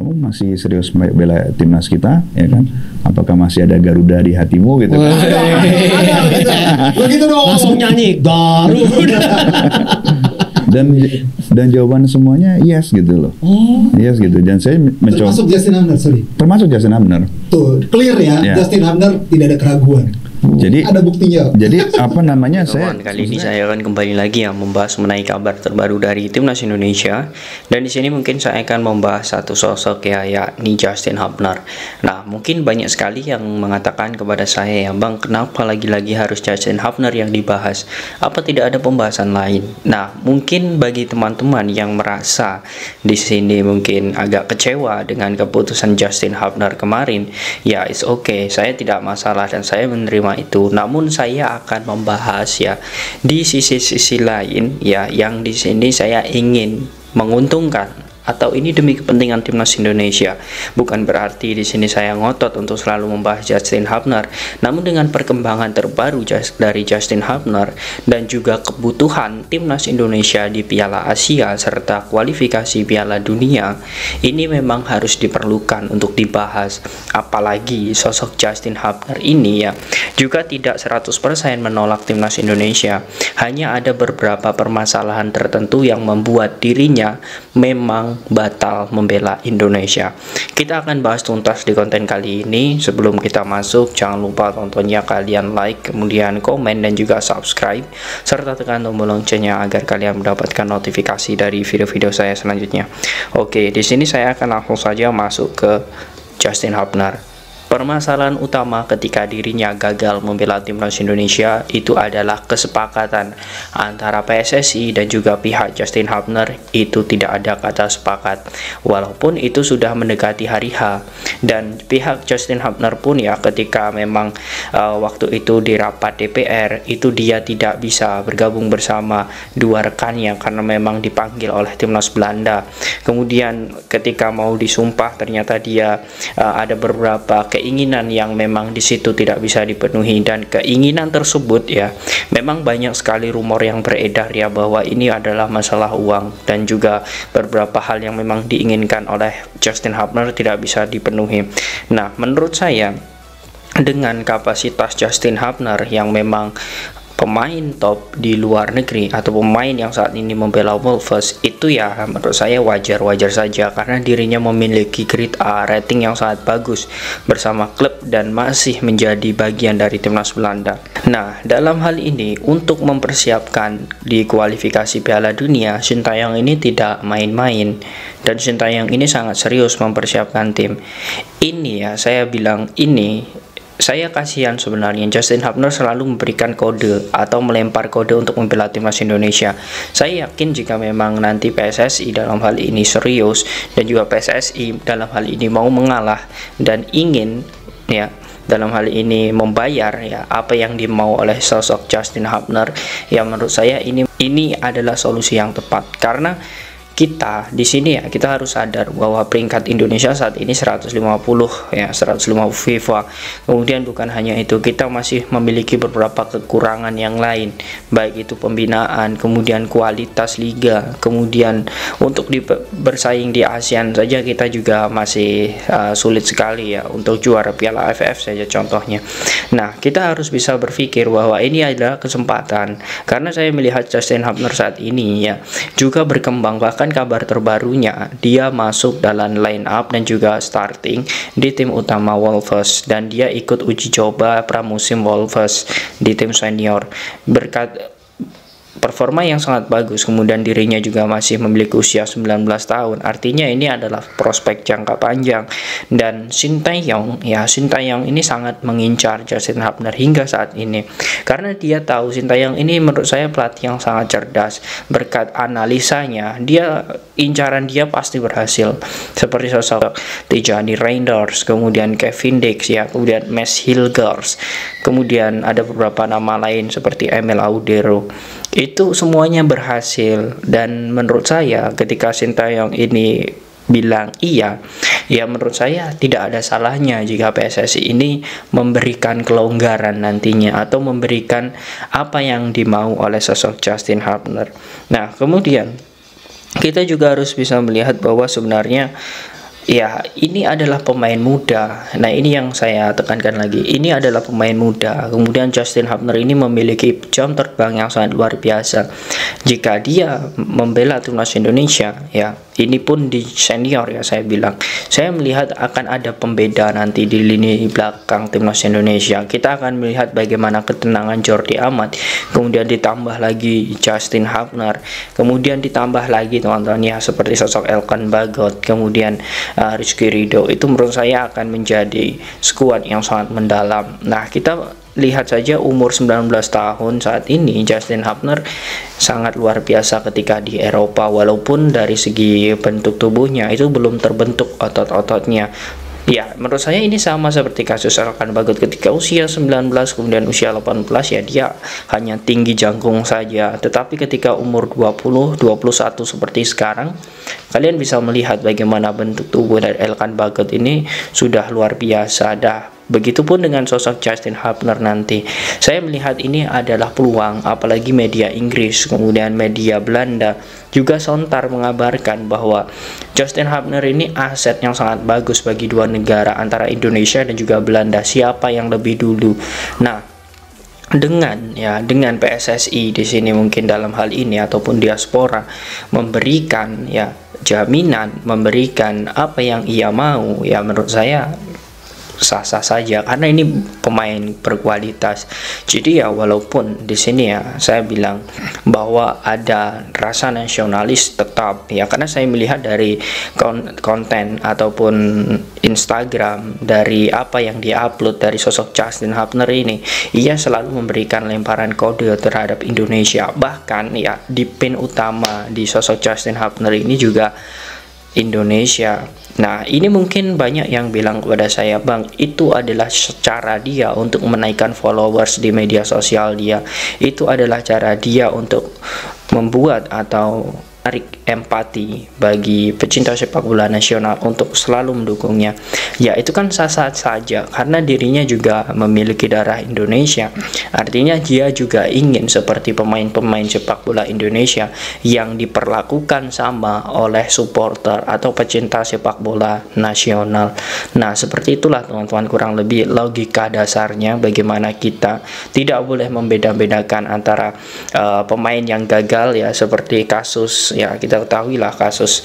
kamu masih serius bela timnas kita, ya kan? Apakah masih ada Garuda di hatimu gitu? Ada. Begitu dong. Langsung nyanyi Garuda. dan jawaban semuanya yes gitu loh. Yes gitu. Dan saya mencoba. Termasuk Justin Hubner, sorry. Termasuk Justin Hubner. Tuh, clear ya. Ya. Justin Hubner tidak ada keraguan. Jadi Ada buktinya. Jadi apa namanya Kali ini saya akan kembali lagi ya membahas mengenai kabar terbaru dari timnas Indonesia, dan di sini mungkin saya akan membahas satu sosok ya, yakni Justin Hubner. Nah, mungkin banyak sekali yang mengatakan kepada saya, ya Bang, kenapa lagi-lagi harus Justin Hubner yang dibahas? Apa tidak ada pembahasan lain? Nah, mungkin bagi teman-teman yang merasa di sini mungkin agak kecewa dengan keputusan Justin Hubner kemarin, ya it's okay, saya tidak masalah dan saya menerima itu. Namun saya akan membahas ya di sisi-sisi lain ya, yang di sini saya ingin menguntungkan, atau ini demi kepentingan timnas Indonesia. Bukan berarti di sini saya ngotot untuk selalu membahas Justin Hubner, namun dengan perkembangan terbaru dari Justin Hubner dan juga kebutuhan timnas Indonesia di Piala Asia serta kualifikasi Piala Dunia, ini memang harus diperlukan untuk dibahas. Apalagi sosok Justin Hubner ini ya juga tidak 100% menolak timnas Indonesia. Hanya ada beberapa permasalahan tertentu yang membuat dirinya memang batal membela Indonesia. Kita akan bahas tuntas di konten kali ini. Sebelum kita masuk, jangan lupa tontonnya, kalian like, kemudian komen dan juga subscribe, serta tekan tombol loncengnya agar kalian mendapatkan notifikasi dari video-video saya selanjutnya. Oke, di sini saya akan langsung saja masuk ke Justin Hubner. Permasalahan utama ketika dirinya gagal membela timnas Indonesia itu adalah kesepakatan antara PSSI dan juga pihak Justin Hubner. Itu tidak ada kata sepakat, walaupun itu sudah mendekati hari H, dan pihak Justin Hubner pun ya ketika memang waktu itu di rapat DPR itu dia tidak bisa bergabung bersama dua rekannya karena memang dipanggil oleh timnas Belanda. Kemudian ketika mau disumpah ternyata dia ada beberapa keinginan yang memang di situ tidak bisa dipenuhi, dan keinginan tersebut ya memang banyak sekali rumor yang beredar ya bahwa ini adalah masalah uang, dan juga beberapa hal yang memang diinginkan oleh Justin Hubner tidak bisa dipenuhi. Nah, menurut saya dengan kapasitas Justin Hubner yang memang pemain top di luar negeri atau pemain yang saat ini membela Wolves, itu ya menurut saya wajar-wajar saja karena dirinya memiliki grade A, rating yang sangat bagus bersama klub dan masih menjadi bagian dari timnas Belanda. Nah, dalam hal ini untuk mempersiapkan di kualifikasi Piala Dunia, Sintayong ini tidak main-main, dan Sintayong ini sangat serius mempersiapkan tim. Ini ya saya bilang ini, saya kasihan sebenarnya. Justin Hubner selalu memberikan kode atau melempar kode untuk membela timnas Indonesia. Saya yakin jika memang nanti PSSI dalam hal ini serius dan juga PSSI dalam hal ini mau mengalah dan ingin ya dalam hal ini membayar ya apa yang dimau oleh sosok Justin Hubner, ya menurut saya ini adalah solusi yang tepat. Karena kita di sini ya kita harus sadar bahwa peringkat Indonesia saat ini 150 ya, 150 FIFA. Kemudian bukan hanya itu, kita masih memiliki beberapa kekurangan yang lain, baik itu pembinaan, kemudian kualitas liga, kemudian untuk bersaing di ASEAN saja kita juga masih sulit sekali ya untuk juara Piala AFF saja contohnya. Nah, kita harus bisa berpikir bahwa ini adalah kesempatan, karena saya melihat Justin Hubner saat ini ya juga berkembang, bahkan kabar terbarunya dia masuk dalam line up dan juga starting di tim utama Wolves, dan dia ikut uji coba pramusim Wolves di tim senior. Berkat performa yang sangat bagus, kemudian dirinya juga masih memiliki usia 19 tahun, artinya ini adalah prospek jangka panjang. Dan Sintayong ini sangat mengincar Justin Hubner hingga saat ini, karena dia tahu Sintayong ini menurut saya pelatih yang sangat cerdas. Berkat analisanya, incaran dia pasti berhasil, seperti sosok Tijani Reinders, kemudian Kevin Dix ya, kemudian Mes Hilgers, kemudian ada beberapa nama lain seperti Emil Audero. Itu semuanya berhasil, dan menurut saya ketika Sintayong ini bilang iya, ya menurut saya tidak ada salahnya jika PSSI ini memberikan kelonggaran nantinya atau memberikan apa yang dimau oleh sosok Justin Hubner. Nah, kemudian kita juga harus bisa melihat bahwa sebenarnya ya ini adalah pemain muda. Nah, ini yang saya tekankan lagi. Ini adalah pemain muda. Kemudian Justin Hubner ini memiliki jam terbang yang sangat luar biasa. Jika dia membela timnas Indonesia, ya ini pun di senior ya saya bilang. Saya melihat akan ada pembeda nanti di lini belakang timnas Indonesia. Kita akan melihat bagaimana ketenangan Jordi Amat, kemudian ditambah lagi Justin Hubner, kemudian ditambah lagi teman-teman ya seperti sosok Elkan Bagot, kemudian Rizky Ridho. Itu menurut saya akan menjadi skuad yang sangat mendalam. Nah, kita lihat saja umur 19 tahun saat ini Justin Hubner sangat luar biasa ketika di Eropa, walaupun dari segi bentuk tubuhnya itu belum terbentuk otot-ototnya. Ya, menurut saya ini sama seperti kasus Elkan Bagot ketika usia 19 kemudian usia 18 ya dia hanya tinggi jangkung saja. Tetapi ketika umur 20, 21 seperti sekarang, kalian bisa melihat bagaimana bentuk tubuh dari Elkan Bagot ini sudah luar biasa dah. Begitupun dengan sosok Justin Hubner nanti. Saya melihat ini adalah peluang, apalagi media Inggris, kemudian media Belanda juga sontar mengabarkan bahwa Justin Hubner ini aset yang sangat bagus bagi dua negara antara Indonesia dan juga Belanda. Siapa yang lebih dulu? Nah, dengan PSSI di sini mungkin dalam hal ini ataupun diaspora memberikan ya jaminan, memberikan apa yang ia mau, ya menurut saya sah-sah saja karena ini pemain berkualitas. Jadi ya walaupun di sini ya saya bilang bahwa ada rasa nasionalis tetap ya, karena saya melihat dari konten ataupun Instagram dari apa yang diupload dari sosok Justin Hubner ini, ia selalu memberikan lemparan kode terhadap Indonesia. Bahkan ya di pin utama di sosok Justin Hubner ini juga Indonesia. Nah, ini mungkin banyak yang bilang kepada saya, Bang, itu adalah cara dia untuk menaikkan followers di media sosial dia. Itu adalah cara dia untuk membuat atau menarik empati bagi pecinta sepak bola nasional untuk selalu mendukungnya. Ya, itu kan sah-sah saja karena dirinya juga memiliki darah Indonesia. Artinya dia juga ingin seperti pemain-pemain sepak bola Indonesia yang diperlakukan sama oleh supporter atau pecinta sepak bola nasional. Nah, seperti itulah teman-teman kurang lebih logika dasarnya bagaimana kita tidak boleh membeda-bedakan antara pemain yang gagal ya, seperti kasus ya kita ketahui lah kasus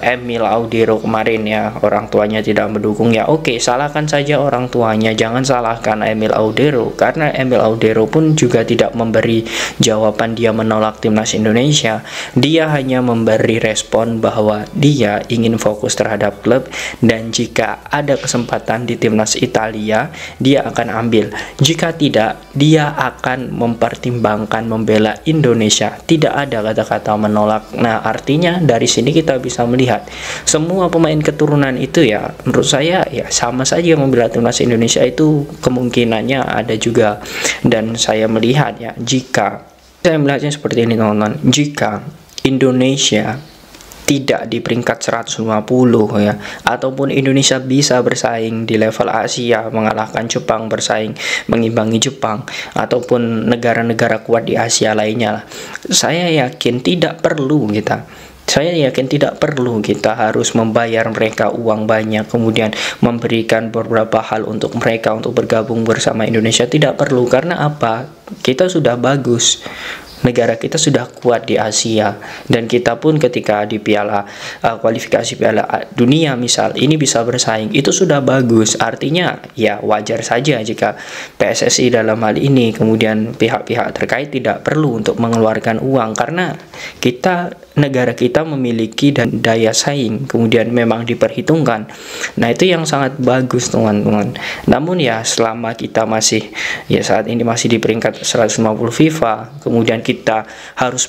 Emil Audero kemarin ya, orang tuanya tidak mendukung. Ya oke, salahkan saja orang tuanya, jangan salahkan Emil Audero karena Emil Audero pun juga tidak memberi jawaban dia menolak timnas Indonesia. Dia hanya memberi respon bahwa dia ingin fokus terhadap klub dan jika ada kesempatan di timnas Italia dia akan ambil, jika tidak dia akan mempertimbangkan membela Indonesia. Tidak ada kata-kata menolak. Nah, artinya dari sini kita bisa melihat semua pemain keturunan itu ya menurut saya ya sama saja membela timnas Indonesia, itu kemungkinannya ada juga. Dan saya melihat ya, jika saya melihatnya seperti ini teman-teman, jika Indonesia tidak di peringkat 150 ya, ataupun Indonesia bisa bersaing di level Asia, mengalahkan Jepang, bersaing mengimbangi Jepang ataupun negara-negara kuat di Asia lainnya lah, saya yakin tidak perlu kita harus membayar mereka uang banyak kemudian memberikan beberapa hal untuk mereka untuk bergabung bersama Indonesia. Tidak perlu, karena apa? Kita sudah bagus, negara kita sudah kuat di Asia, dan kita pun ketika di kualifikasi Piala Dunia misal ini bisa bersaing, itu sudah bagus. Artinya ya wajar saja jika PSSI dalam hal ini kemudian pihak-pihak terkait tidak perlu untuk mengeluarkan uang karena negara kita memiliki dan daya saing kemudian memang diperhitungkan. Nah, itu yang sangat bagus teman-teman. Namun ya selama kita masih ya saat ini masih di peringkat 150 FIFA, kemudian kita harus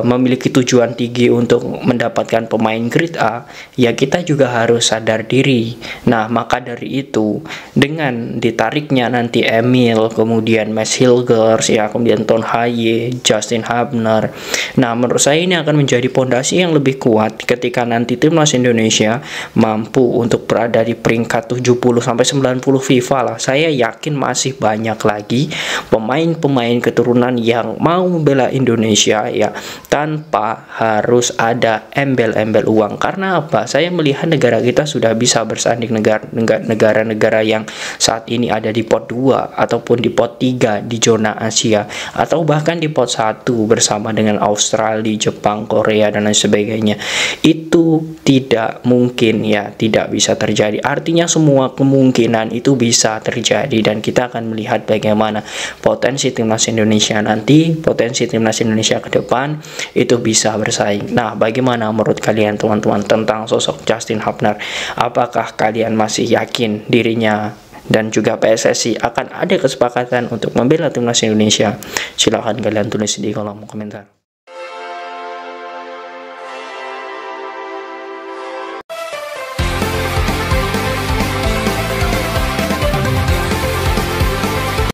memiliki tujuan tinggi untuk mendapatkan pemain grade A, ya kita juga harus sadar diri. Nah, maka dari itu dengan ditariknya nanti Emil, kemudian Mads Hilgers ya, kemudian Ton Haye, Justin Hubner, nah menurut saya ini ini akan menjadi pondasi yang lebih kuat ketika nanti timnas Indonesia mampu untuk berada di peringkat 70 sampai 90 FIFA lah. Saya yakin masih banyak lagi pemain-pemain keturunan yang mau membela Indonesia ya, tanpa harus ada embel-embel uang. Karena apa? Saya melihat negara kita sudah bisa bersanding negara-negara yang saat ini ada di pot 2 ataupun di pot 3 di zona Asia, atau bahkan di pot 1 bersama dengan Australia, Jepang, Korea dan lain sebagainya. Itu tidak mungkin ya, tidak bisa terjadi. Artinya semua kemungkinan itu bisa terjadi, dan kita akan melihat bagaimana potensi timnas Indonesia nanti, potensi timnas Indonesia ke depan itu bisa bersaing. Nah, bagaimana menurut kalian teman-teman tentang sosok Justin Hubner? Apakah kalian masih yakin dirinya dan juga PSSI akan ada kesepakatan untuk membela timnas Indonesia? Silahkan kalian tulis di kolom komentar.